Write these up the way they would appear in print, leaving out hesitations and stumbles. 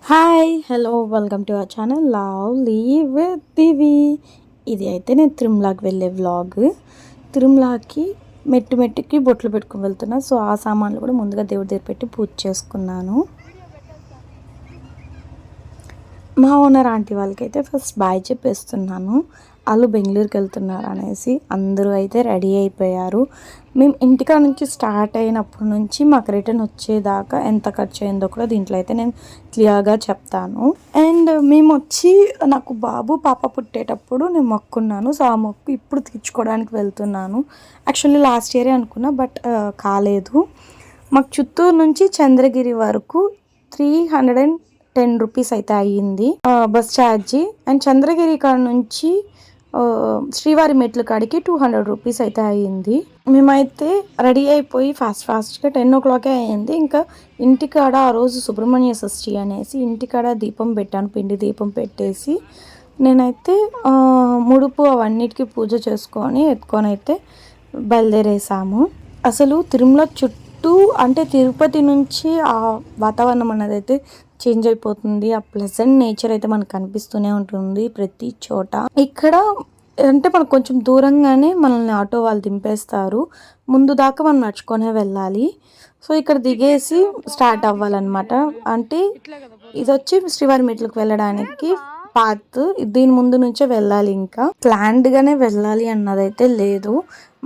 Hi hello welcome to our channel lovely with Divi. ఇది అయితే నేను తిరుమలకి వెళ్ళే వ్లాగ్. తిరుమలకి మెట్టు మెట్టుకి బొట్లు పెట్టుకుని వెళ్తున్నా. సో ఆ సామాన్లు కూడా ముందుగా దేవుడి దగ్గర పెట్టి పూజ చేసుకున్నాను. మా ఓనర్ ఆంటీ వాళ్ళకైతే ఫస్ట్ బాయ్ చెప్పేస్తున్నాను. వాళ్ళు బెంగళూరుకి వెళ్తున్నారు అనేసి అందరూ అయితే రెడీ అయిపోయారు. మేము ఇంటికాడ నుంచి స్టార్ట్ అయినప్పటి నుంచి మాకు రిటర్న్ వచ్చేదాకా ఎంత ఖర్చు అయిందో కూడా దీంట్లో అయితే నేను క్లియర్గా చెప్తాను. అండ్ మేము వచ్చి నాకు బాబు పాప పుట్టేటప్పుడు నేను మొక్కున్నాను. సో ఆ మొక్కు ఇప్పుడు తీర్చుకోవడానికి వెళ్తున్నాను. యాక్చువల్లీ లాస్ట్ ఇయరే అనుకున్నా, బట్ కాలేదు. మాకు చిత్తూరు నుంచి చంద్రగిరి వరకు 310 రూపీస్ అయితే అయ్యింది బస్ ఛార్జీ. అండ్ చంద్రగిరి కాడ నుంచి శ్రీవారి మెట్ల కాడికి 200 రూపీస్ అయితే అయ్యింది. మేమైతే రెడీ అయిపోయి ఫాస్ట్గా 10 o'clock అయ్యింది. ఇంకా ఇంటికాడ ఆ రోజు సుబ్రహ్మణ్య షష్ఠి అనేసి ఇంటికాడ దీపం పెట్టాను. పిండి దీపం పెట్టేసి నేనైతే ముడుపు అవన్నిటికీ పూజ చేసుకొని ఎత్తుకొని అయితే బయలుదేరేసాము. అసలు తిరుమల చుట్టూ అంటే తిరుపతి నుంచి ఆ వాతావరణం అనేది అయితే చేంజ్ అయిపోతుంది. ఆ ప్లెజెంట్ నేచర్ అయితే మనకు కనిపిస్తూనే ఉంటుంది ప్రతి చోట. ఇక్కడ అంటే మనకు కొంచెం దూరంగానే మనల్ని ఆటో వాళ్ళు దింపేస్తారు. ముందు దాకా మనం నడుచుకొనే వెళ్ళాలి. సో ఇక్కడ దిగేసి స్టార్ట్ అవ్వాలన్నమాట. అంటే ఇది వచ్చి శ్రీవారి మెట్లకు వెళ్ళడానికి పాత్. దీని ముందు నుంచే వెళ్ళాలి. ఇంకా ప్లాన్డ్గానే వెళ్ళాలి అన్నదైతే లేదు.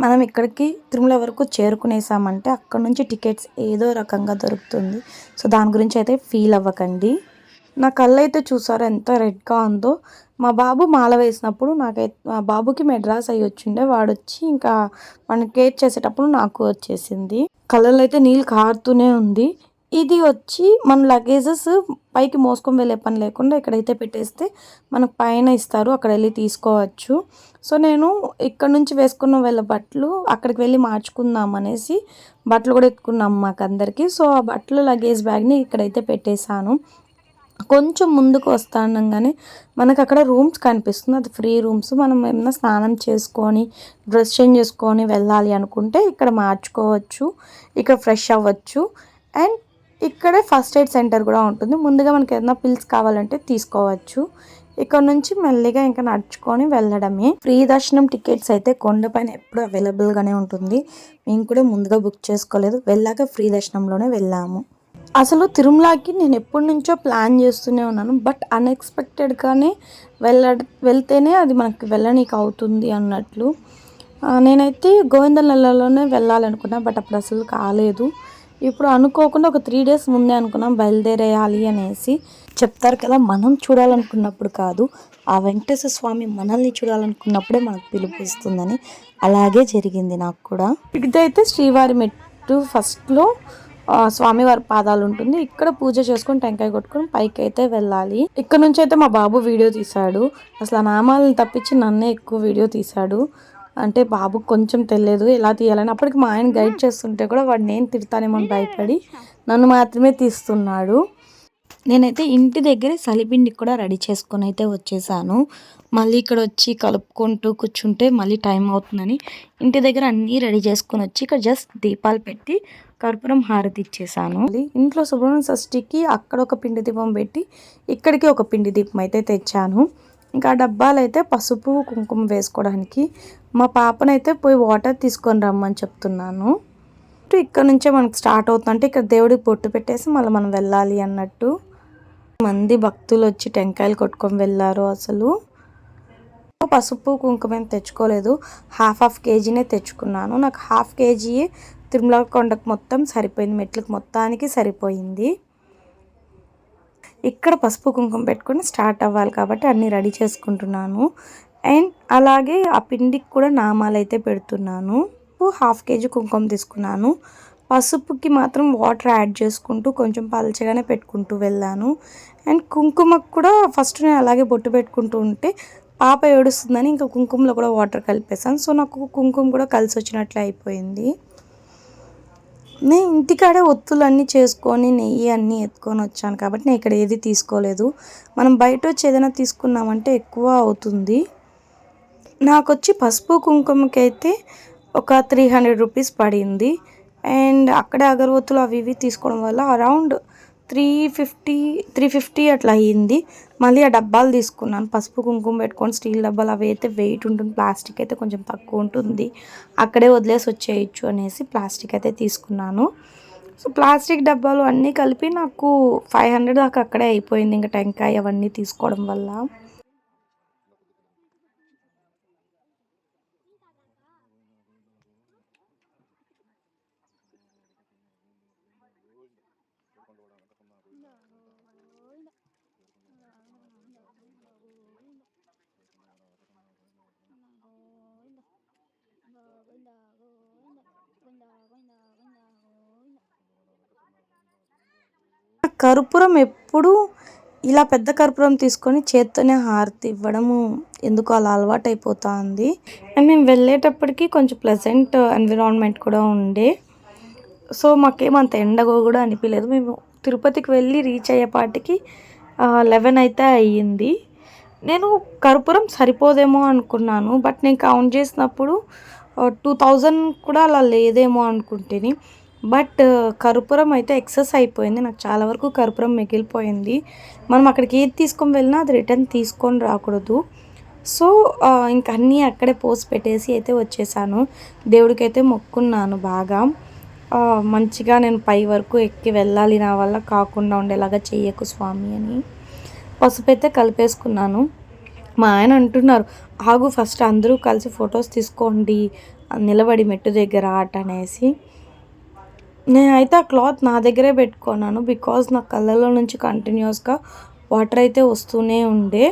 మనం ఇక్కడికి తిరుమల వరకు చేరుకునేసామంటే అక్కడ నుంచి టికెట్స్ ఏదో రకంగా దొరుకుతుంది. సో దాని గురించి అయితే ఫీల్ అవ్వకండి. నా కళ్ళు అయితే చూసారు ఎంత రెడ్గా ఉందో. మా బాబు మాల వేసినప్పుడు నాకైతే మా బాబుకి మెడ్రాస్ అయ్యి వచ్చిండే, వాడొచ్చి ఇంకా మనం కేర్ చేసేటప్పుడు నాకు వచ్చేసింది. కళ్ళల్లో అయితే నీళ్ళు కారుతూనే ఉంది. ఇది వచ్చి మన లగేజెస్ పైకి మోసుకొని వెళ్ళే పని లేకుండా ఇక్కడైతే పెట్టేస్తే మనకు పైన ఇస్తారు, అక్కడ వెళ్ళి తీసుకోవచ్చు. సో నేను ఇక్కడ నుంచి వేసుకున్న వెళ్ళే బట్టలు అక్కడికి వెళ్ళి మార్చుకుందాం అనేసి బట్టలు కూడా ఎత్తుకున్నాం మాకు అందరికీ. సో ఆ బట్టలు లగేజ్ బ్యాగ్ని ఇక్కడైతే పెట్టేశాను. కొంచెం ముందుకు వస్తానంగానే మనకు అక్కడ రూమ్స్ కనిపిస్తుంది. అది ఫ్రీ రూమ్స్. మనం ఏమైనా స్నానం చేసుకొని డ్రెస్ చేంజ్ చేసుకొని వెళ్ళాలి అనుకుంటే ఇక్కడ మార్చుకోవచ్చు, ఇక్కడ ఫ్రెష్ అవ్వచ్చు. అండ్ ఇక్కడే ఫస్ట్ ఎయిడ్ సెంటర్ కూడా ఉంటుంది. ముందుగా మనకి ఏదైనా పిల్స్ కావాలంటే తీసుకోవచ్చు. ఇక్కడ నుంచి మెల్లిగా ఇంకా నడుచుకొని వెళ్ళడమే. ఫ్రీ దర్శనం టికెట్స్ అయితే కొండపైన ఎప్పుడు అవైలబుల్గానే ఉంటుంది. మేము కూడా ముందుగా బుక్ చేసుకోలేదు, వెళ్ళాక ఫ్రీ దర్శనంలోనే వెళ్ళాము. అసలు తిరుమలకి నేను ఎప్పటి నుంచో ప్లాన్ చేస్తూనే ఉన్నాను, బట్ అన్ఎక్స్పెక్టెడ్గానే వెళ్తేనే అది మనకి వెళ్ళనీకి అవుతుంది అన్నట్లు. నేనైతే గోవిందనల్లాలోనే వెళ్ళాలనుకున్నా, బట్ అప్పుడు అసలు కాలేదు. ఇప్పుడు అనుకోకుండా ఒక 3 days ముందే అనుకున్నాం బయలుదేరేయాలి అనేసి. చెప్తారు కదా, మనం చూడాలనుకున్నప్పుడు కాదు, ఆ వెంకటేశ్వర స్వామి మనల్ని చూడాలనుకున్నప్పుడే మనకు పిలుపుస్తుందని. అలాగే జరిగింది నాకు కూడా. ఇదైతే శ్రీవారి మెట్టు ఫస్ట్లో స్వామివారి పాదాలు ఉంటుంది. ఇక్కడ పూజ చేసుకొని టెంకాయ కొట్టుకొని పైకి అయితే వెళ్ళాలి. ఇక్కడ నుంచి అయితే మా బాబు వీడియో తీశాడు. అసలు ఆ నామాలను తప్పించి నన్నే ఎక్కువ వీడియో తీశాడు. అంటే బాబు కొంచెం తెలియదు ఎలా తీయాలని. అప్పటికి మా ఆయన గైడ్ చేస్తుంటే కూడా వాడు నేను తిడతానేమో అని భయపడి నన్ను మాత్రమే తీస్తున్నాడు. నేనైతే ఇంటి దగ్గరే సలిపిండికి కూడా రెడీ చేసుకొని అయితే వచ్చేసాను. మళ్ళీ ఇక్కడ వచ్చి కలుపుకుంటూ కూర్చుంటే మళ్ళీ టైం అవుతుందని ఇంటి దగ్గర అన్నీ రెడీ చేసుకొని వచ్చి ఇక్కడ జస్ట్ దీపాలు పెట్టి కర్పూరం హారతి ఇచ్చేసాను. ఇంట్లో సుబ్రహ్మణ్య షష్ఠికి అక్కడ ఒక పిండి దీపం పెట్టి ఇక్కడికి ఒక పిండి దీపం అయితే తెచ్చాను. ఇంకా డబ్బాలు అయితే పసుపు కుంకుమ వేసుకోవడానికి. మా పాపనైతే పోయి వాటర్ తీసుకొని రమ్మని చెప్తున్నాను. ఇక్కడ నుంచే మనకు స్టార్ట్ అవుతుందంటే ఇక్కడ దేవుడికి పొట్టు పెట్టేసి మళ్ళీ మనం వెళ్ళాలి అన్నట్టు. మంది భక్తులు వచ్చి టెంకాయలు కొట్టుకొని వెళ్ళారు. అసలు పసుపు కుంకుమ తెచ్చుకోలేదు, హాఫ్ కేజీనే తెచ్చుకున్నాను. నాకు హాఫ్ కేజీయే తిరుమల కొండకు మొత్తం సరిపోయింది, మెట్లకు మొత్తానికి సరిపోయింది. ఇక్కడ పసుపు కుంకుమ పెట్టుకొని స్టార్ట్ అవ్వాలి కాబట్టి అన్నీ రెడీ చేసుకుంటున్నాను. అండ్ అలాగే ఆ పిండికి కూడా నామాలు అయితే పెడుతున్నాను. హాఫ్ కేజీ కుంకుమ తీసుకున్నాను. పసుపుకి మాత్రం వాటర్ యాడ్ చేసుకుంటూ కొంచెం పలచగానే పెట్టుకుంటూ వెళ్ళాను. అండ్ కుంకుమకు కూడా ఫస్ట్ నేను అలాగే బొట్టు పెట్టుకుంటూ ఉంటే పాప ఏడుస్తుందని ఇంకా కుంకుమలో కూడా వాటర్ కలిపేసాను. సో నాకు కుంకుమ కూడా కలిసి వచ్చినట్లు అయిపోయింది. నేను ఇంటికాడే ఒత్తులు అన్నీ చేసుకొని నెయ్యి అన్నీ ఎత్తుకొని వచ్చాను కాబట్టి నేను ఇక్కడ ఏది తీసుకోలేదు. మనం బయట వచ్చి ఏదైనా తీసుకున్నామంటే ఎక్కువ అవుతుంది. నాకు వచ్చి పసుపు కుంకుమకి అయితే ఒక 300 రూపీస్ పడింది. అండ్ అక్కడే అగరవత్తులు అవి ఇవి తీసుకోవడం వల్ల అరౌండ్ 350 అట్లా అయ్యింది. మళ్ళీ ఆ డబ్బాలు తీసుకున్నాను. పసుపు కుంకుమ పెట్టుకొని స్టీల్ డబ్బాలు అవి అయితే వెయిట్ ఉంటుంది, ప్లాస్టిక్ అయితే కొంచెం తక్కువ ఉంటుంది, అక్కడే వదిలేసి వచ్చేయచ్చు అనేసి ప్లాస్టిక్ అయితే తీసుకున్నాను. సో ప్లాస్టిక్ డబ్బాలు అన్నీ కలిపి నాకు 500 దాకా అక్కడే అయిపోయింది, ఇంకా టెంకాయ అవన్నీ తీసుకోవడం వల్ల. కర్పూరం ఎప్పుడు ఇలా పెద్ద కర్పూరం తీసుకొని చేత్తోనే హారతి ఇవ్వడము ఎందుకో అలా అలవాటు అయిపోతుంది. అండ్ మేము వెళ్ళేటప్పటికి కొంచెం ప్లెజెంట్ ఎన్విరాన్మెంట్ కూడా ఉండే, సో మాకేమంత ఎండగా కూడా అనిపించలేదు. మేము తిరుపతికి వెళ్ళి రీచ్ అయ్యేపాటికి 11 అయితే అయ్యింది. నేను కర్పూరం సరిపోదేమో అనుకున్నాను, బట్ నేను కౌంట్ చేసినప్పుడు 2000 కూడా అలా లేదేమో అనుకుంటేని. బట్ కర్పూరం అయితే ఎక్సెస్ అయిపోయింది, నాకు చాలా వరకు కర్పూరం మిగిలిపోయింది. మనం అక్కడికి ఏది తీసుకొని వెళ్ళినా అది రిటర్న్ తీసుకొని రాకూడదు. సో ఇంక అన్నీ అక్కడే పోసి పెట్టేసి అయితే వచ్చేసాను. దేవుడికి అయితే మొక్కున్నాను బాగా, మంచిగా నేను పై వరకు ఎక్కి వెళ్ళాలి, నా వల్ల కాకుండా ఉండేలాగా చెయ్యకు స్వామి అని పసుపు అయితే కలిపేసుకున్నాను. మా ఆయన అంటున్నారు, ఆగు ఫస్ట్ అందరూ కలిసి ఫొటోస్ తీసుకోండి నిలబడి మెట్టు దగ్గర ఆట అనేసి. నేనైతే ఆ క్లాత్ నా దగ్గరే పెట్టుకున్నాను, బికాజ్ నా కళ్ళలో నుంచి కంటిన్యూస్గా వాటర్ అయితే వస్తూనే ఉండే.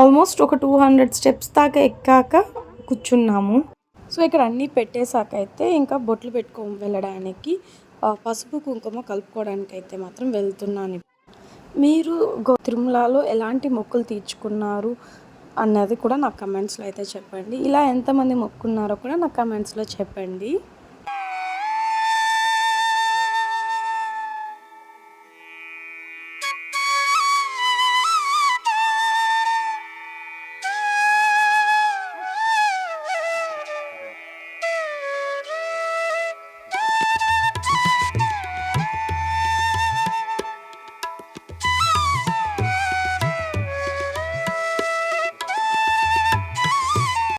ఆల్మోస్ట్ ఒక 200 స్టెప్స్ దాకా ఎక్కాక కూర్చున్నాము. సో ఇక్కడ అన్నీ పెట్టేశాక అయితే ఇంకా బొట్లు వెళ్ళడానికి పసుపు కుంకుమ కలుపుకోవడానికి అయితే మాత్రం వెళ్తున్నాను. మీరు తిరుమలలో ఎలాంటి మొక్కులు తీర్చుకున్నారు అన్నది కూడా నాకు కమెంట్స్లో అయితే చెప్పండి. ఇలా ఎంతమంది మొక్కున్నారో కూడా నాకు కమెంట్స్లో చెప్పండి.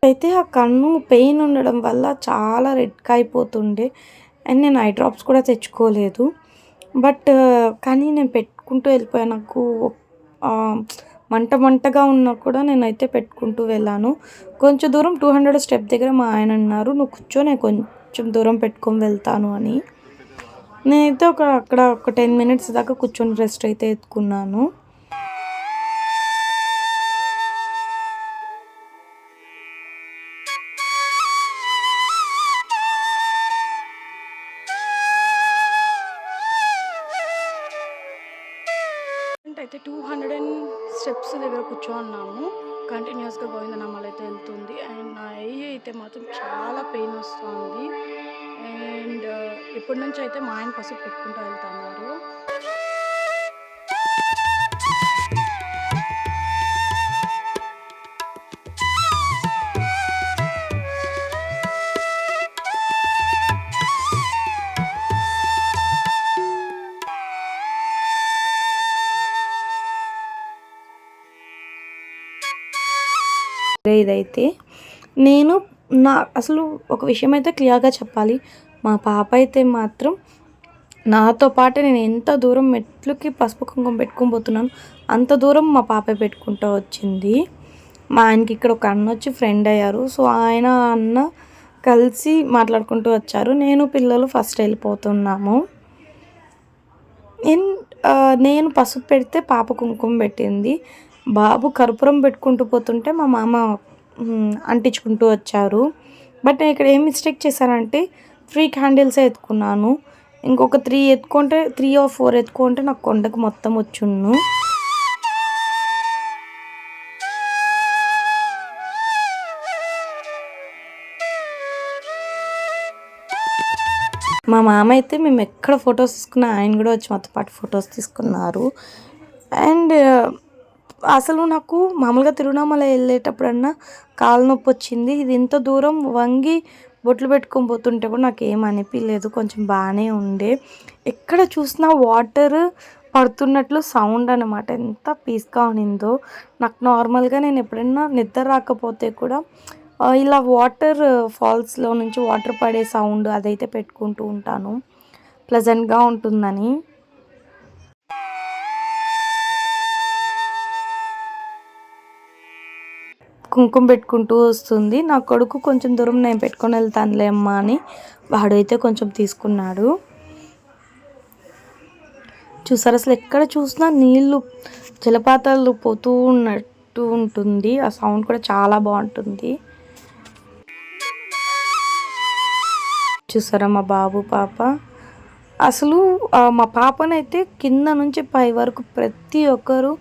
అయితే ఆ కన్ను పెయిన్ ఉండడం వల్ల చాలా రెడ్గా అయిపోతుండే, అండ్ నేను ఐ డ్రాప్స్ కూడా తెచ్చుకోలేదు. బట్ కానీ నేను పెట్టుకుంటూ వెళ్ళిపోయాను. నాకు మంటగా ఉన్నా కూడా నేనైతే పెట్టుకుంటూ వెళ్ళాను. కొంచెం దూరం 200 స్టెప్ దగ్గర మా ఆయన అన్నారు, నువ్వు కూర్చో నేను కొంచెం దూరం పెట్టుకొని వెళ్తాను అని. నేనైతే అక్కడ ఒక 10 మినిట్స్ దాకా కూర్చొని రెస్ట్ అయితే ఎత్తుకున్నాను. అయితే 200 స్టెప్స్ దగ్గర కూర్చోన్నాము, కంటిన్యూస్గా గోవిందనామాలు అయితే వెళ్తుంది. అండ్ నా అయ్యి అయితే మాత్రం చాలా పెయిన్ వస్తుంది. అండ్ ఇప్పటి నుంచి అయితే మా ఆయన పసుపు పెట్టుకుంటూ వెళ్తున్నారు. ఇదైతే నేను అసలు ఒక విషయం అయితే క్లియర్గా చెప్పాలి, మా పాప అయితే మాత్రం నాతో పాటు నేను ఎంత దూరం మెట్లుకి పసుపు కుంకుమ పెట్టుకొని పోతున్నాను అంత దూరం మా పాప పెట్టుకుంటూ వచ్చింది. మా ఆయనకి ఇక్కడ ఒక అన్న వచ్చి ఫ్రెండ్ అయ్యారు, సో ఆయన అన్న కలిసి మాట్లాడుకుంటూ వచ్చారు. నేను పిల్లలు ఫస్ట్ వెళ్ళిపోతున్నాము. నేను పసుపు పెడితే పాప కుంకుమ పెట్టింది, బాబు కర్పూరం పెట్టుకుంటూ పోతుంటే మా మామ అంటించుకుంటూ వచ్చారు. బట్ నేను ఇక్కడ ఏం మిస్టేక్ చేశానంటే 3 క్యాండిల్సే ఎత్తుకున్నాను, ఇంకొక 3 ఎత్తుకుంటే 3 or 4 ఎత్తుకుంటే నాకు కొండకు మొత్తం వచ్చున్ను. మా మామ అయితే మేము ఎక్కడ ఫొటోస్ తీసుకున్నా ఆయన కూడా వచ్చి మాతో పాటు ఫొటోస్ తీసుకున్నారు. అండ్ అసలు నాకు మామూలుగా తిరువణామల వెళ్ళేటప్పుడన్నా కాలు నొప్పి వచ్చింది, ఇది ఇంత దూరం వంగి బొట్లు పెట్టుకొని పోతుంటే కూడా నాకు ఏం అనిపించలేదు, కొంచెం బాగానే ఉండే. ఎక్కడ చూసినా వాటర్ పడుతున్నట్లు సౌండ్ అనమాట. ఎంత పీస్గా ఉన్నిందో. నాకు నార్మల్గా నేను ఎప్పుడైనా నిద్ర రాకపోతే కూడా ఇలా వాటర్ ఫాల్స్లో నుంచి వాటర్ పడే సౌండ్ అదైతే పెట్టుకుంటూ ఉంటాను, ప్లెజెంట్గా ఉంటుందని. కుంకుమ పెట్టుకుంటూ వస్తుంది. నా కొడుకు కొంచెం దూరం నేను పెట్టుకొని వెళ్తానులే అమ్మా అని వాడైతే కొంచెం తీసుకున్నాడు. చూసారు, అసలు ఎక్కడ చూసినా నీళ్ళు జలపాతాలు పోతూ ఉన్నట్టు ఉంటుంది. ఆ సౌండ్ కూడా చాలా బాగుంటుంది. చూసారా మా బాబు పాప. అసలు మా పాపనైతే కింద నుంచి పై వరకు ప్రతి ఒక్కరు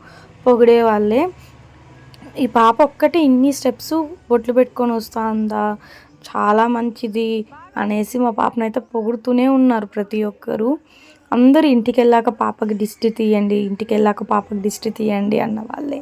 పొగిడే వాళ్ళే. ఈ పాప ఒక్కటే ఇన్ని స్టెప్స్ బొట్లు పెట్టుకొని వస్తుందా, చాలా మంచిది అనేసి మా పాపనైతే పొగుడుతూనే ఉన్నారు ప్రతి ఒక్కరు. అందరూ ఇంటికి వెళ్ళాక పాపకి దిష్టి తీయండి, ఇంటికి వెళ్ళాక పాపకి దిష్టి తీయండి అన్న వాళ్ళే.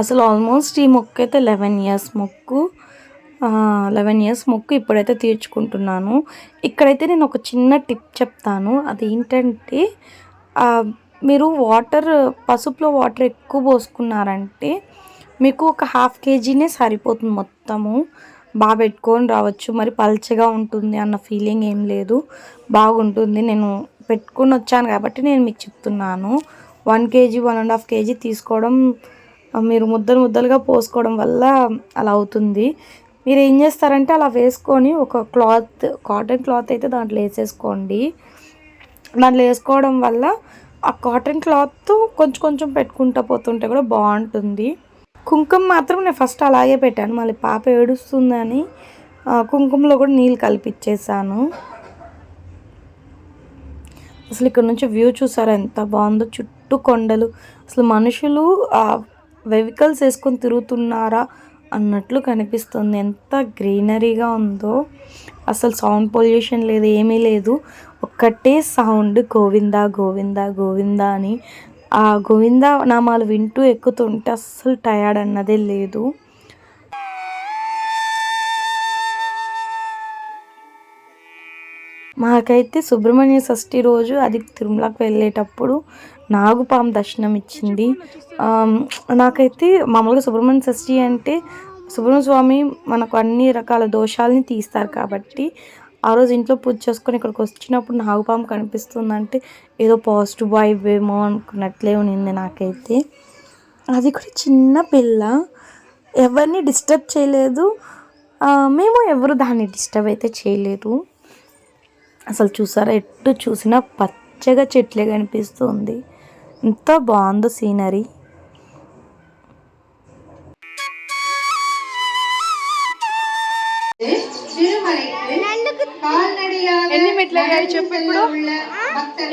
అసలు ఆల్మోస్ట్ ఈ మొక్కు అయితే 11 ఇయర్స్ మొక్కు. 11 ఇయర్స్ మొక్కు ఇప్పుడైతే తీర్చుకుంటున్నాను. ఇక్కడైతే నేను ఒక చిన్న టిప్ చెప్తాను. అదేంటంటే మీరు పసుపులో వాటర్ ఎక్కువ పోసుకున్నారంటే మీకు ఒక 1/2 kgనే సరిపోతుంది మొత్తము. బాగా పెట్టుకొని రావచ్చు. మరి పల్చగా ఉంటుంది అన్న ఫీలింగ్ ఏం లేదు, బాగుంటుంది. నేను పెట్టుకొని వచ్చాను కాబట్టి నేను మీకు చెప్తున్నాను. 1 kg 1.5 kg తీసుకోవడం, మీరు ముద్దలుగా పోసుకోవడం వల్ల అలా అవుతుంది. మీరు ఏం చేస్తారంటే అలా వేసుకొని ఒక కాటన్ క్లాత్ అయితే దాంట్లో వేసేసుకోండి. దాంట్లో వేసుకోవడం వల్ల ఆ కాటన్ క్లాత్ కొంచెం పెట్టుకుంటూ పోతుంటే కూడా బాగుంటుంది. కుంకుమ మాత్రం నేను ఫస్ట్ అలాగే పెట్టాను, మళ్ళీ పాప ఏడుస్తుందని కుంకుమలో కూడా నీళ్ళు కలిపిచ్చేసాను. అసలు ఇక్కడ నుంచి వ్యూ చూసారా ఎంత బాగుందో, చుట్టూ కొండలు. అసలు మనుషులు వెహికల్స్ వేసుకొని తిరుగుతున్నారా అన్నట్లు కనిపిస్తుంది. ఎంత గ్రీనరీగా ఉందో. అసలు సౌండ్ పొల్యూషన్ లేదు, ఏమీ లేదు. ఒక్కటే సౌండ్ గోవిందా గోవిందా గోవిందా అని. ఆ గోవిందా నామాలు వింటూ ఎక్కుతుంటే అస్సలు టయర్డ్ అన్నదే లేదు. మాకైతే సుబ్రహ్మణ్య షష్ఠి రోజు అది తిరుమలకి వెళ్ళేటప్పుడు నాగుపాము దర్శనం ఇచ్చింది. నాకైతే మామూలుగా సుబ్రహ్మణ్య షష్ఠి అంటే సుబ్రహ్మణ్య స్వామి మనకు అన్ని రకాల దోషాలని తీస్తారు కాబట్టి ఆ రోజు ఇంట్లో పూజ చేసుకొని ఇక్కడికి వచ్చినప్పుడు నాగుపాము కనిపిస్తుందంటే ఏదో పాజిటివ్ వైబ్ ఏమో అనుకున్నట్లే ఉన్నింది నాకైతే. అది కూడా చిన్న పిల్ల, ఎవరిని డిస్టర్బ్ చేయలేదు, మేము ఎవరు దాన్ని డిస్టర్బ్ అయితే చేయలేదు. అసలు చూసారా, ఎటు చూసినా పచ్చగా చెట్లే కనిపిస్తుంది. ఎంత బాగుందో సీనరీ. ఎన్ని మెట్లు అయ్యాయో చెప్పు ఇప్పుడు,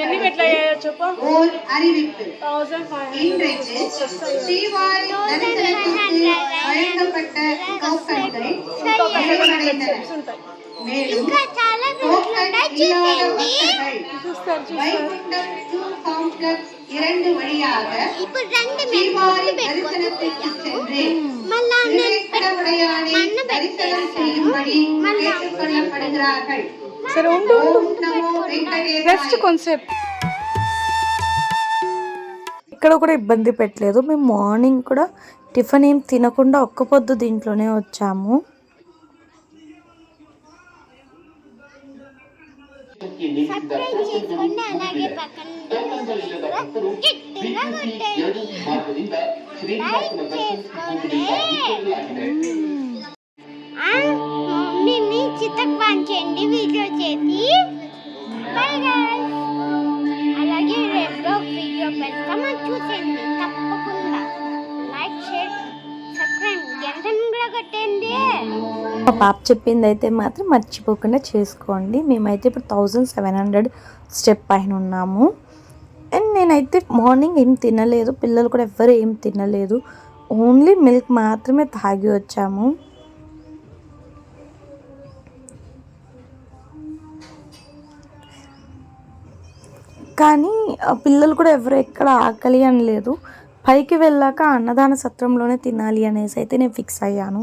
ఎన్ని మెట్లు అయ్యాయో చెప్పు. 1500 ఇంకా చాలా సరే ఉండు నెక్స్ట్ కాన్సెప్ట్. ఇక్కడ కూడా ఇబ్బంది పెట్టలేదు. మేము మార్నింగ్ కూడా టిఫిన్ ఏం తినకుండా ఒక్క పొద్దు దీంట్లోనే వచ్చాము. సబ్స్క్రైబ్ చేసుకోండి, అలాగే పక్కన గట్టిగా కొట్టండి, లైక్ చేసుకోండి, మమ్మీని చిత్తకవాంచండి వీడియో చేసి. బై గైస్, అలాగే రేపు వీడియో పెడతామో చూసేయండి తప్పకుండా. లైక్ షేర్ సబ్స్క్రైబ్ గంటను కూడా కొట్టండి. మా పాప చెప్పింది అయితే మాత్రం మర్చిపోకుండా చేసుకోండి. మేమైతే ఇప్పుడు 1700 స్టెప్ పైన ఉన్నాము. అండ్ నేనైతే మార్నింగ్ ఏం తినలేదు, పిల్లలు కూడా ఎవ్వరు ఏం తినలేదు, ఓన్లీ మిల్క్ మాత్రమే తాగి వచ్చాము. కానీ పిల్లలు కూడా ఎవరు ఎక్కడ ఆకలి అని లేదు. పైకి వెళ్ళాక అన్నదాన సత్రంలోనే తినాలి అనేసి అయితే నేను ఫిక్స్ అయ్యాను.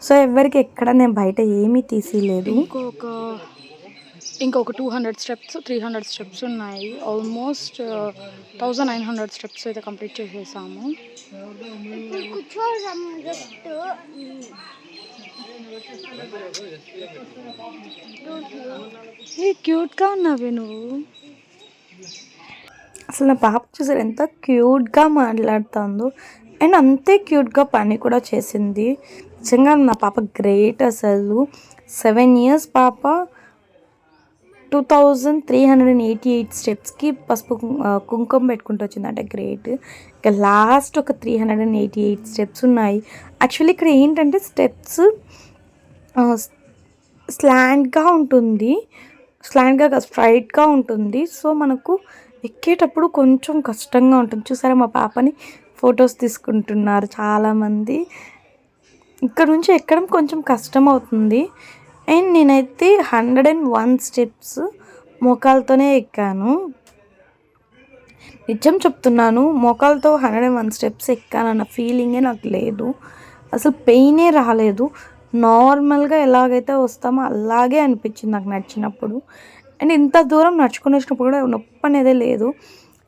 సో ఎవరికి ఎక్కడ నేను బయట ఏమీ తీసిలేదు. ఇంకొక 200 స్టెప్స్ 300 స్టెప్స్ ఉన్నాయి. ఆల్మోస్ట్ 1900 స్టెప్స్ అయితే కంప్లీట్ చేసేసాము. కూర్చోడం జస్ట్ క్యూట్గా ఉన్నావే నువ్వు. అసలు నా పాప చూసారు ఎంత క్యూట్గా మాట్లాడుతుందో, అండ్ అంతే క్యూట్గా పని కూడా చేసింది. నిజంగా నా పాప గ్రేట్. అసలు 7 years పాప 2388 స్టెప్స్కి పసుపు కుంకుమ పెట్టుకుంటూ వచ్చింది. అంటే గ్రేట్. ఇక లాస్ట్ ఒక 388 స్టెప్స్ ఉన్నాయి. యాక్చువల్లీ ఇక్కడ ఏంటంటే స్టెప్స్ స్లాంట్గా ఉంటుంది, స్లాంట్గా స్ట్రైట్గా ఉంటుంది. సో మనకు ఎక్కేటప్పుడు కొంచెం కష్టంగా ఉంటుంది. చూసారా మా పాపని ఫొటోస్ తీసుకుంటున్నారు చాలామంది. ఇక్కడ నుంచి ఎక్కడం కొంచెం కష్టం అవుతుంది. అండ్ నేనైతే 101 స్టెప్స్ మోకాలతోనే ఎక్కాను. నిజం చెప్తున్నాను, మోకాలతో 101 స్టెప్స్ ఎక్కానన్న ఫీలింగే నాకు లేదు. అసలు పెయినే రాలేదు. నార్మల్గా ఎలాగైతే వస్తామో అలాగే అనిపించింది నాకు నడిచినప్పుడు. అండ్ ఇంత దూరం నడుచుకుని వచ్చినప్పుడు కూడా నొప్పి అనేదే లేదు.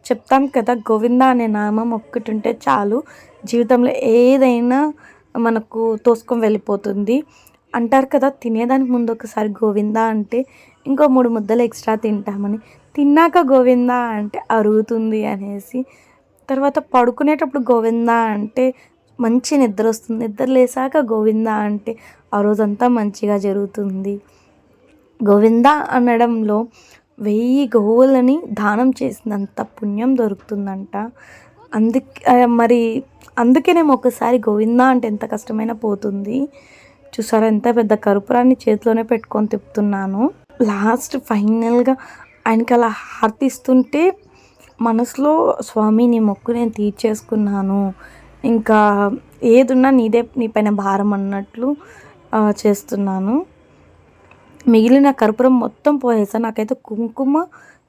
చెప్తాం కదా, గోవింద అనే నామం ఒక్కటి ఉంటే చాలు, జీవితంలో ఏదైనా మనకు తోసుకొని వెళ్ళిపోతుంది అంటారు కదా. తినేదానికి ముందు ఒకసారి గోవింద అంటే ఇంకో 3 ముద్దలు ఎక్స్ట్రా తింటామని, తిన్నాక గోవింద అంటే అరుగుతుంది అనేసి, తర్వాత పడుకునేటప్పుడు గోవింద అంటే మంచి నిద్ర వస్తుంది, నిద్ర లేసాక గోవింద అంటే ఆ రోజంతా మంచిగా జరుగుతుంది. గోవింద అనడంలో 1000 గోవులని దానం చేసినంత పుణ్యం దొరుకుతుందంట. అందుకేనేమో ఒకసారి గోవింద అంటే ఎంత కష్టమైనా పోతుంది. చూసారా ఎంత పెద్ద కర్పూరాన్ని చేతిలోనే పెట్టుకొని తిప్పుతున్నాను. లాస్ట్ ఫైనల్గా ఆయనకి అలా హారతి ఇస్తుంటే మనసులో స్వామి నీ మొక్కు నేను తీర్చేసుకున్నాను, ఇంకా ఏదున్నా నీ పైన భారం అన్నట్లు చేస్తున్నాను. మిగిలిన కర్పూరం మొత్తం పోయేసా. నాకైతే కుంకుమ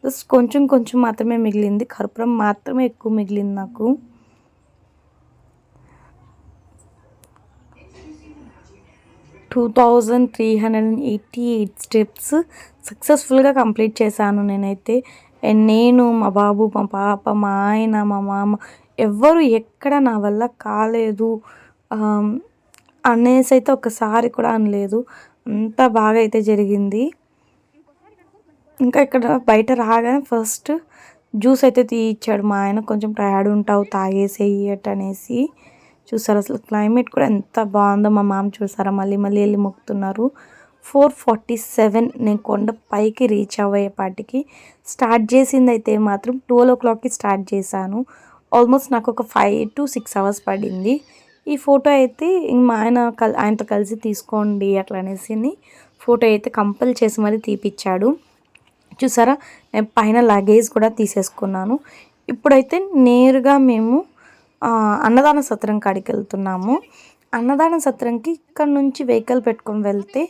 జస్ట్ కొంచెం కొంచెం మాత్రమే మిగిలింది, కర్పూరం మాత్రమే ఎక్కువ మిగిలింది నాకు. టూ 2388 స్టెప్స్ సక్సెస్ఫుల్గా కంప్లీట్ చేశాను నేనైతే. అండ్ నేను, మా బాబు, మా పాప, మా ఆయన, మా మామ ఎవ్వరు ఎక్కడ నా వల్ల కాలేదు అనేసి అయితే ఒకసారి కూడా అనలేదు. అంత బాగా అయితే జరిగింది. ఇంకా ఇక్కడ బయట రాగానే ఫస్ట్ జ్యూస్ అయితే తీయిచ్చాడు మా ఆయన. కొంచెం టయర్డ్ ఉంటావు తాగేసేయట్ అనేసి. చూసారు అసలు క్లైమేట్ కూడా ఎంత బాగుందో. మా మామ చూసారా మళ్ళీ మళ్ళీ వెళ్ళి మొక్కుతున్నారు. 4:47 నేను కొండ పైకి రీచ్ అయ్యేపాటికి. స్టార్ట్ చేసింది అయితే మాత్రం 12 o'clockకి స్టార్ట్ చేశాను. ఆల్మోస్ట్ నాకు ఒక 5 to 6 hours పడింది. ఈ ఫోటో అయితే మా ఆయనతో కలిసి తీసుకోండి అట్లా అనేసి ఫోటో అయితే కంపల్ చేసి మరీ తీపిచ్చాడు. చూసారా నేను పైన లగేజ్ కూడా తీసేసుకున్నాను. ఇప్పుడైతే నేరుగా మేము అన్నదాన సత్రం కాడికి వెళ్తున్నాము. అన్నదాన సత్రంకి ఇక్కడ నుంచి వెహికల్ పెట్టుకొని వెళ్తే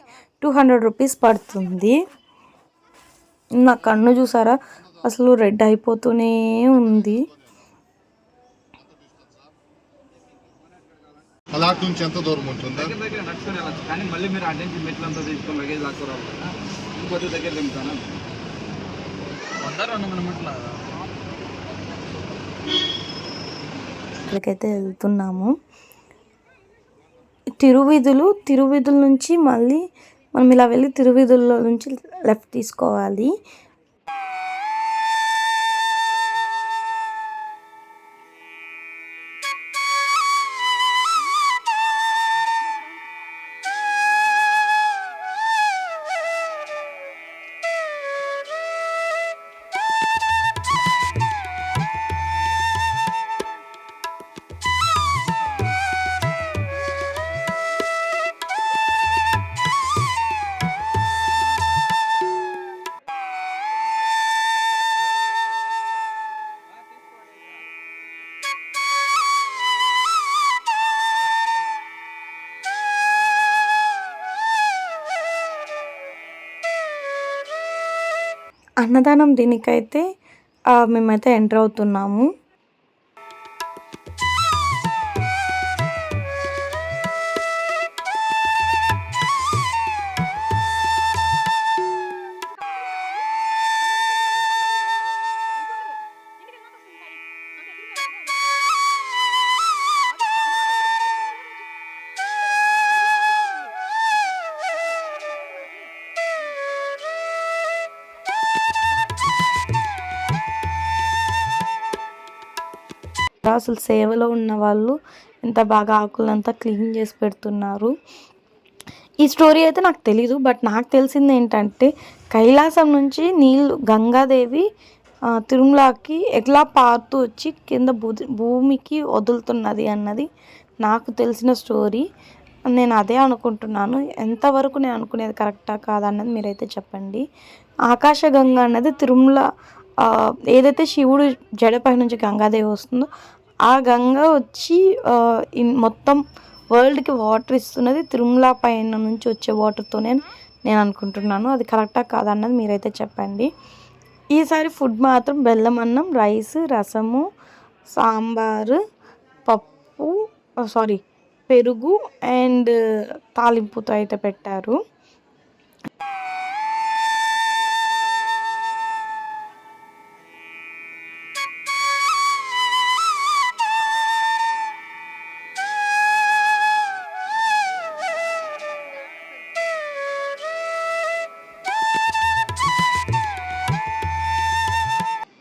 200 rupees పడుతుంది. నా కన్ను చూసారా అసలు రెడ్ అయిపోతూనే ఉంది. అలాట్ నుంచి ఎంత దూరం ఉంటుంది? దగ్గర నడుచుకుని వెళ్ళచ్చు, కానీ మళ్ళీ మీరు అటెన్షన్ మెట్లంతా తీసుకొని లగేజ్ లాక్కురావాలి. ఇంకొద్ది దగ్గర దింపుతాను 100-200 మీటర్ల. ఇక్కడికైతే వెళ్తున్నాము. తిరువీధుల నుంచి మళ్ళీ మనం ఇలా వెళ్ళి తిరువీధుల్లో నుంచి లెఫ్ట్ తీసుకోవాలి. అన్నదానం దీనికైతే మేమైతే ఎంటర్ అవుతున్నాము. అసలు సేవలో ఉన్న వాళ్ళు ఎంత బాగా ఆకులంతా క్లీన్ చేసి పెడుతున్నారు. ఈ స్టోరీ అయితే నాకు తెలీదు. బట్ నాకు తెలిసింది ఏంటంటే కైలాసం నుంచి నీళ్ళు గంగాదేవి తిరుమలకి ఎట్లా పారుతూ వచ్చి కింద భూమికి వదులుతున్నది అన్నది నాకు తెలిసిన స్టోరీ. నేను అదే అనుకుంటున్నాను. ఎంతవరకు నేను అనుకునేది కరెక్టా కాదా అన్నది మీరైతే చెప్పండి. ఆకాశగంగా అన్నది తిరుమల ఏదైతే శివుడు జడపై నుంచి గంగాదేవి వస్తుందో ఆ గంగ వచ్చి మొత్తం వరల్డ్కి వాటర్ ఇస్తున్నది తిరుమల పైన నుంచి వచ్చే వాటర్తోనే నేను అనుకుంటున్నాను. అది కరెక్టా కాదా అన్నది మీరైతే చెప్పండి. ఈసారి ఫుడ్ మాత్రం బెల్లం అన్నం, రైస్, రసము, సాంబారు, పప్పు పెరుగు అండ్ తాలింపుతో అయితే పెట్టారు.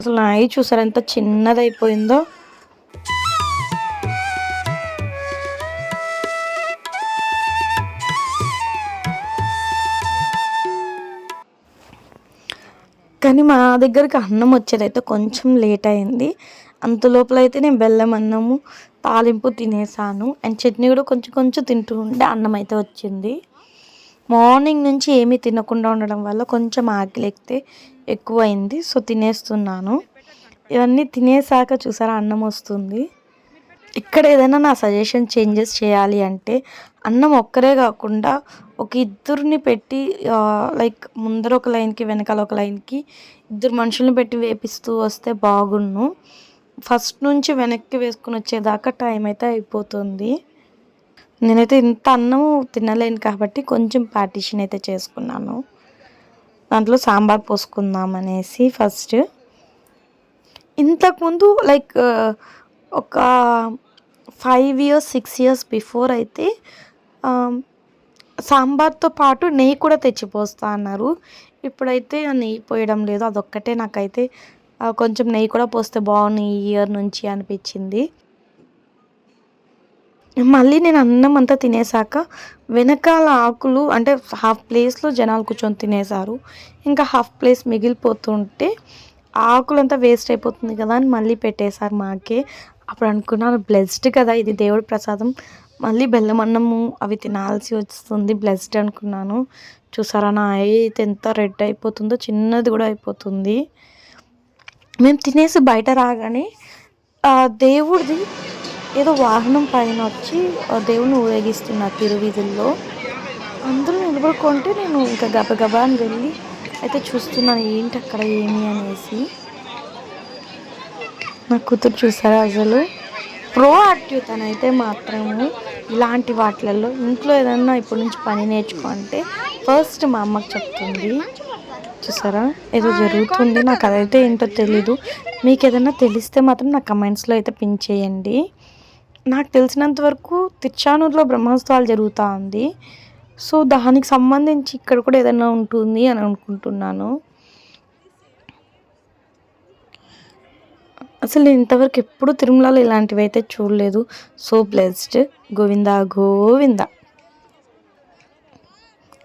అసలు నా ఐ చూసారు ఎంత చిన్నదైపోయిందో. కానీ మా దగ్గరికి అన్నం వచ్చేదైతే కొంచెం లేట్ అయింది. అంత లోపల అయితే నేను బెల్లం అన్నము, తాలింపు తినేసాను. అండ్ చట్నీ కూడా కొంచెం కొంచెం తింటూ ఉంటే అన్నం అయితే వచ్చింది. మార్నింగ్ నుంచి ఏమీ తినకుండా ఉండడం వల్ల కొంచెం ఆకలి ఎక్కువైంది. సో తినేస్తున్నాను. ఇవన్నీ తినేసాక చూసారా అన్నం వస్తుంది. ఇక్కడ ఏదైనా నా సజెషన్ చేంజెస్ చేయాలి అంటే అన్నం ఒక్కరే కాకుండా ఒక ఇద్దరిని పెట్టి లైక్ ముందర ఒక లైన్కి వెనకాల ఒక లైన్కి ఇద్దరు మనుషుల్ని పెట్టి వేపిస్తూ వస్తే బాగుండు. ఫస్ట్ నుంచి వెనక్కి వేసుకుని వచ్చేదాకా టైం అయితే అయిపోతుంది. నేనైతే ఇంత అన్నం తినలేను కాబట్టి కొంచెం పార్టిషన్ అయితే చేసుకున్నాను. దాంట్లో సాంబార్ పోసుకుందాం అనేసి ఫస్ట్. ఇంతకుముందు లైక్ ఒక 5 years 6 years బిఫోర్ అయితే సాంబార్తో పాటు నెయ్యి కూడా తెచ్చిపోస్తా అన్నారు. ఇప్పుడైతే ఆ నెయ్యి పోయడం లేదు. అదొక్కటే నాకైతే కొంచెం నెయ్యి కూడా పోస్తే బాగుంది ఈ ఇయర్ నుంచి అనిపించింది. మళ్ళీ నేను అన్నం అంతా తినేసాక వెనకాల ఆకులు అంటే హాఫ్ ప్లేస్లో జనాలు కూర్చొని తినేసారు. ఇంకా హాఫ్ ప్లేస్ మిగిలిపోతుంటే ఆకులంతా వేస్ట్ అయిపోతుంది కదా అని మళ్ళీ పెట్టేశారు మాకే. అప్పుడు అనుకున్నాను బ్లెస్డ్ కదా ఇది దేవుడి ప్రసాదం, మళ్ళీ బెల్లం అన్నము అవి తినాల్సి వస్తుంది, బ్లెస్డ్ అనుకున్నాను. చూసారా నా అయితే ఎంత రెడ్ అయిపోతుందో, చిన్నది కూడా అయిపోతుంది. మేము తినేసి బయట రాగానే దేవుడిది ఏదో వాహనం పైన వచ్చి దేవుని ఊరేగిస్తున్నారు తిరువీధుల్లో. అందరూ నిలబడుకుంటే నేను ఇంకా గబగబా అని వెళ్ళి అయితే చూస్తున్నాను ఏంటి అక్కడ ఏమి అనేసి. నా కూతురు చూసారా అసలు ప్రోయాక్టివ్ తనైతే మాత్రము ఇలాంటి వాటిలలో ఇంట్లో ఏదన్నా ఇప్పటి నుంచి పని నేర్చుకో అంటే ఫస్ట్ మా అమ్మకి చెప్తుంది. చూసారా ఏదో జరుగుతుంది, నాకు అదైతే ఏంటో తెలీదు. మీకు ఏదైనా తెలిస్తే మాత్రం నా కమెంట్స్లో అయితే పిన్ చేయండి. నాకు తెలిసినంత వరకు తిరుచానూరులో బ్రహ్మోత్సవాలు జరుగుతూ ఉంది. సో దానికి సంబంధించి ఇక్కడ కూడా ఏదైనా ఉంటుంది అని అనుకుంటున్నాను. అసలు నేను ఇంతవరకు ఎప్పుడు తిరుమలలో ఇలాంటివి అయితే చూడలేదు. So blessed, Govinda Govinda.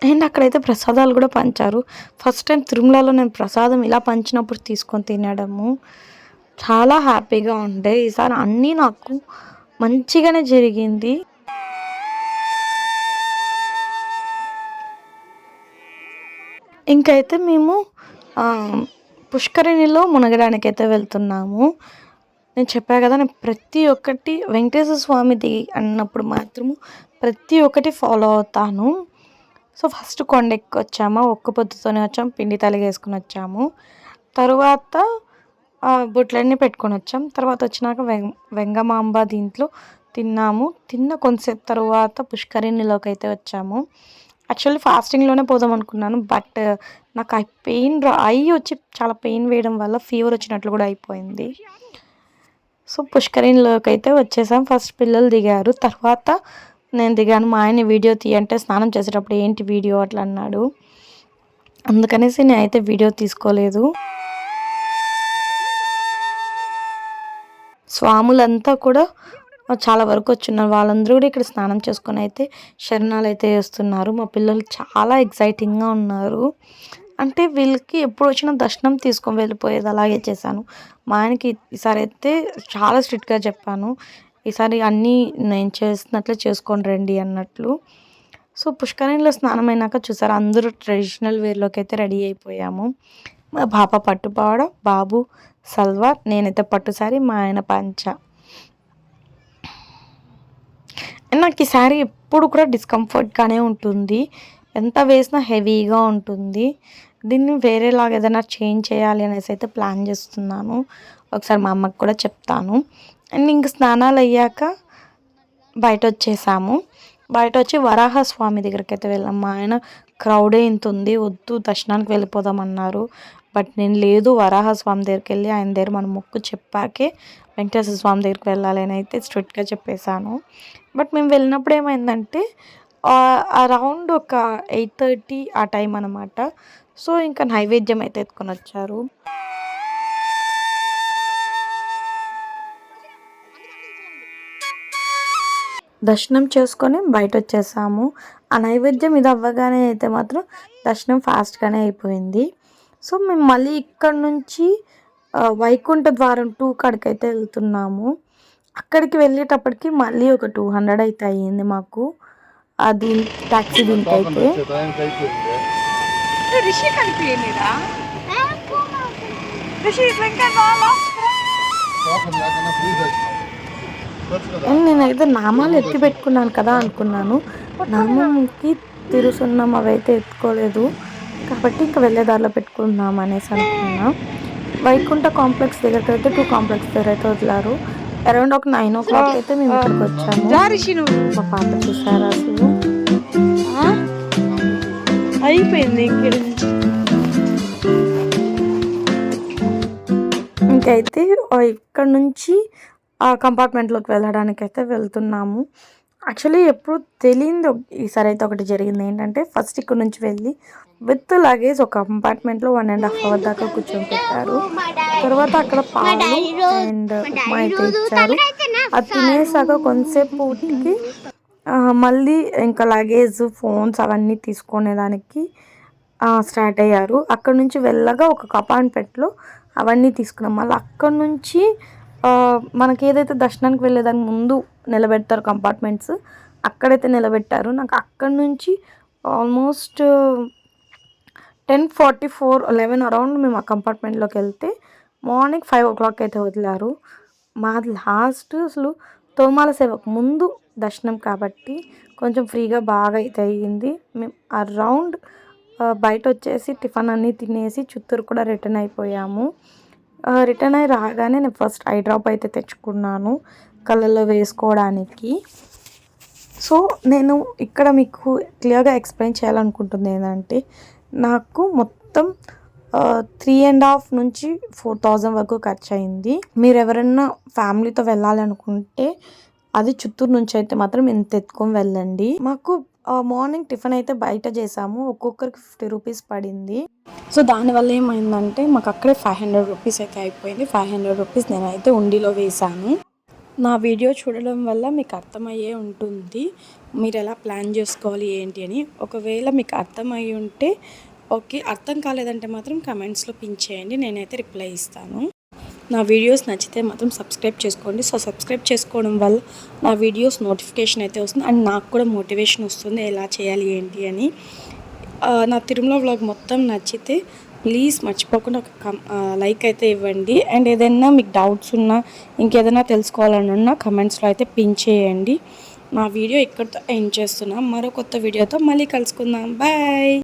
And అక్కడైతే ప్రసాదాలు కూడా పంచారు. ఫస్ట్ టైం తిరుమలలో నేను ప్రసాదం ఇలా పంచినప్పుడు తీసుకొని తినడము చాలా హ్యాపీగా ఉండే. ఈసారి అన్నీ నాకు మంచిగానే జరిగింది. ఇంకైతే మేము పుష్కరిణిలో మునగడానికైతే వెళ్తున్నాము. నేను చెప్పాను కదా, నేను ప్రతి ఒక్కటి వెంకటేశ్వర స్వామిది అన్నప్పుడు మాత్రము ప్రతి ఒక్కటి ఫాలో అవుతాను. సో ఫస్ట్ కొండెక్కి వచ్చాము, ఒక్క పొద్దుతోనే వచ్చాము, పిండి తలగేసుకుని వచ్చాము. తరువాత బొట్లన్నీ పెట్టుకొని వచ్చాం. తర్వాత వచ్చినాక వెంగమాంబ దీంట్లో తిన్నాము. తిన్న కొంతసేపు తర్వాత పుష్కరిణిలోకి అయితే వచ్చాము. యాక్చువల్లీ ఫాస్టింగ్లోనే పోదాం అనుకున్నాను, బట్ నాకు ఆ పెయిన్ వచ్చి చాలా పెయిన్ వేయడం వల్ల ఫీవర్ వచ్చినట్లు కూడా అయిపోయింది. సో పుష్కరిణిలోకి అయితే వచ్చేసాం. ఫస్ట్ పిల్లలు దిగారు, తర్వాత నేను దిగాను. మా ఆయన వీడియో తీయంటే స్నానం చేసేటప్పుడు ఏంటి వీడియో అట్లా అన్నాడు, అందుకనేసి నేనైతే వీడియో తీసుకోలేదు. స్వాములంతా కూడా చాలా వరకు వచ్చున్నారు, వాళ్ళందరూ కూడా ఇక్కడ స్నానం చేసుకొని అయితే శరణాలు అయితే వేస్తున్నారు. మా పిల్లలు చాలా ఎక్సైటింగ్గా ఉన్నారు. అంటే వీళ్ళకి ఎప్పుడు వచ్చినా దర్శనం తీసుకొని వెళ్ళిపోయేది అలాగే చేశాను. మా ఆయనకి ఈసారి అయితే చాలా స్ట్రిక్ట్గా చెప్పాను, ఈసారి అన్నీ నేను చేసినట్లే చేసుకొని రండి అన్నట్లు. సో పుష్కరిణిలో స్నానం అయినాక చూసారు అందరూ ట్రెడిషనల్ వేర్లోకి అయితే రెడీ అయిపోయాము. మా పాప పట్టుపావడ, బాబు సల్వార్, నేనైతే పట్టు సారీ, మా ఆయన పంచ. నాకు ఈ శారీ ఎప్పుడు కూడా డిస్కంఫర్ట్గానే ఉంటుంది, ఎంత వేసినా హెవీగా ఉంటుంది. దీన్ని వేరేలాగా ఏదైనా చేంజ్ చేయాలి అనేసి అయితే ప్లాన్ చేస్తున్నాను. ఒకసారి మా అమ్మకి కూడా చెప్తాను. అండ్ ఇంక స్నానాలు అయ్యాక బయట వచ్చేసాము. బయట వచ్చి వరాహస్వామి దగ్గరికి అయితే వెళ్ళాం. మా ఆయన క్రౌడే ఇంత ఉంది, వద్దు దర్శనానికి వెళ్ళిపోదామన్నారు. బట్ నేను లేదు, వరాహస్వామి దగ్గరికి వెళ్ళి ఆయన దగ్గర మన మొక్కు చెప్పాకే వెంకటేశ్వర స్వామి దగ్గరికి వెళ్ళాలి అని అయితే స్ట్రిక్ట్గా చెప్పేశాను. బట్ మేము వెళ్ళినప్పుడు ఏమైందంటే అరౌండ్ ఒక 8:30 ఆ టైం అనమాట. సో ఇంకా నైవేద్యం అయితే ఎత్తుకొని వచ్చారు. దర్శనం చేసుకొని బయట వచ్చేసాము. ఆ నైవేద్యం ఇది అవ్వగానే అయితే మాత్రం దర్శనం ఫాస్ట్గానే అయిపోయింది. సో మేము మళ్ళీ ఇక్కడ నుంచి వైకుంఠ ద్వారం 2 కాడికి అయితే వెళ్తున్నాము. అక్కడికి వెళ్ళేటప్పటికి మళ్ళీ ఒక 200 అయితే అయ్యింది మాకు, అది ట్యాక్సీ దీనికి అయితే. అండ్ నేనైతే నామాలు ఎత్తి పెట్టుకున్నాను కదా అనుకున్నాను, నామంకి తిరుసున్నం అవైతే ఎత్తుకోలేదు కాబట్టి ఇంకా వెళ్ళే దారిలో పెట్టుకుందాం అనేసి అనుకున్నా. వైకుంఠ కాంప్లెక్స్ దగ్గరికి అయితే 2 కాంప్లెక్స్ దగ్గర అయితే వదిలారు. అరౌండ్ ఒక 9 o'clock అయితే మేము ఇక్కడికి వచ్చాము. మా పాప చూసారా అసలు అయిపోయింది. ఇంకైతే ఇక్కడ నుంచి ఆ కంపార్ట్మెంట్లోకి వెళ్ళడానికి అయితే వెళ్తున్నాము. యాక్చువల్లీ ఎప్పుడు తెలియదు, ఈసారి అయితే ఒకటి జరిగింది ఏంటంటే ఫస్ట్ ఇక్కడ నుంచి వెళ్ళి విత్ లగేజ్ ఒక కంపార్ట్మెంట్లో 1.5 hour దాకా కూర్చొని పెట్టారు. తర్వాత అక్కడ పాలు అండ్ ఉప్మా అయితే ఇచ్చారు. అది తినేసాక కొంతసేపుకి మళ్ళీ ఇంకా లగేజ్ ఫోన్స్ అవన్నీ తీసుకునేదానికి స్టార్ట్ అయ్యారు. అక్కడ నుంచి వెళ్ళగా ఒక కంపార్ట్మెంట్లో అవన్నీ తీసుకున్నాం. మళ్ళీ అక్కడ నుంచి మనకి ఏదైతే దర్శనానికి వెళ్ళేదానికి ముందు నిలబెడతారు కంపార్ట్మెంట్స్, అక్కడైతే నిలబెట్టారు. నాకు అక్కడ నుంచి ఆల్మోస్ట్ 10:44, 11 అరౌండ్ మేము ఆ కంపార్ట్మెంట్లోకి వెళ్తే మార్నింగ్ 5 o'clock అయితే వదిలారు. మాది లాస్ట్ అసలు తోమాల సేవకు ముందు దర్శనం కాబట్టి కొంచెం ఫ్రీగా బాగా అయితే అయ్యింది. మేము అరౌండ్ బయట వచ్చేసి టిఫిన్ అన్నీ తినేసి చిత్తూరు కూడా రిటర్న్ అయిపోయాము. రిటర్న్ అయి రాగానే నేను ఫస్ట్ ఐ డ్రాప్ అయితే తెచ్చుకున్నాను కళ్ళల్లో వేసుకోవడానికి. సో నేను ఇక్కడ మీకు క్లియర్గా ఎక్స్ప్లెయిన్ చేయాలనుకుంటుంది ఏంటంటే నాకు మొత్తం 3.5 నుంచి 4,000 వరకు ఖర్చు అయింది. మీరు ఎవరైనా ఫ్యామిలీతో వెళ్ళాలనుకుంటే అది చిత్తూరు నుంచి అయితే మాత్రం ఇంత ఎత్తుకొని వెళ్ళండి. మాకు మార్నింగ్ టిఫిన్ అయితే బయట చేసాము, ఒక్కొక్కరికి 50 rupees పడింది. సో దానివల్ల ఏమైందంటే మాకు అక్కడే 500 rupees అయితే అయిపోయింది. 500 rupees నేనైతే ఉండిలో వేశాను. నా వీడియో చూడడం వల్ల మీకు అర్థమయ్యే ఉంటుంది మీరు ఎలా ప్లాన్ చేసుకోవాలి ఏంటి అని. ఒకవేళ మీకు అర్థమయ్యి ఉంటే ఓకే, అర్థం కాలేదంటే మాత్రం కమెంట్స్లో పిన్ చేయండి, నేనైతే రిప్లై ఇస్తాను. నా వీడియోస్ నచ్చితే మాత్రం సబ్స్క్రైబ్ చేసుకోండి. సో సబ్స్క్రైబ్ చేసుకోవడం వల్ల నా వీడియోస్ నోటిఫికేషన్ అయితే వస్తుంది అండ్ నాకు కూడా మోటివేషన్ వస్తుంది ఎలా చేయాలి ఏంటి అని. నా తిరుమల వ్లాగ్ మొత్తం నచ్చితే ప్లీజ్ మర్చిపోకుండా ఒక లైక్ అయితే ఇవ్వండి. అండ్ ఏదైనా మీకు డౌట్స్ ఉన్నా ఇంకేదైనా తెలుసుకోవాలని ఉన్నా కమెంట్స్లో అయితే పిన్ చేయండి. నా వీడియో ఇక్కడితో ఎండ్ చేస్తున్నాం. మరో కొత్త వీడియోతో మళ్ళీ కలుసుకుందాం. బాయ్.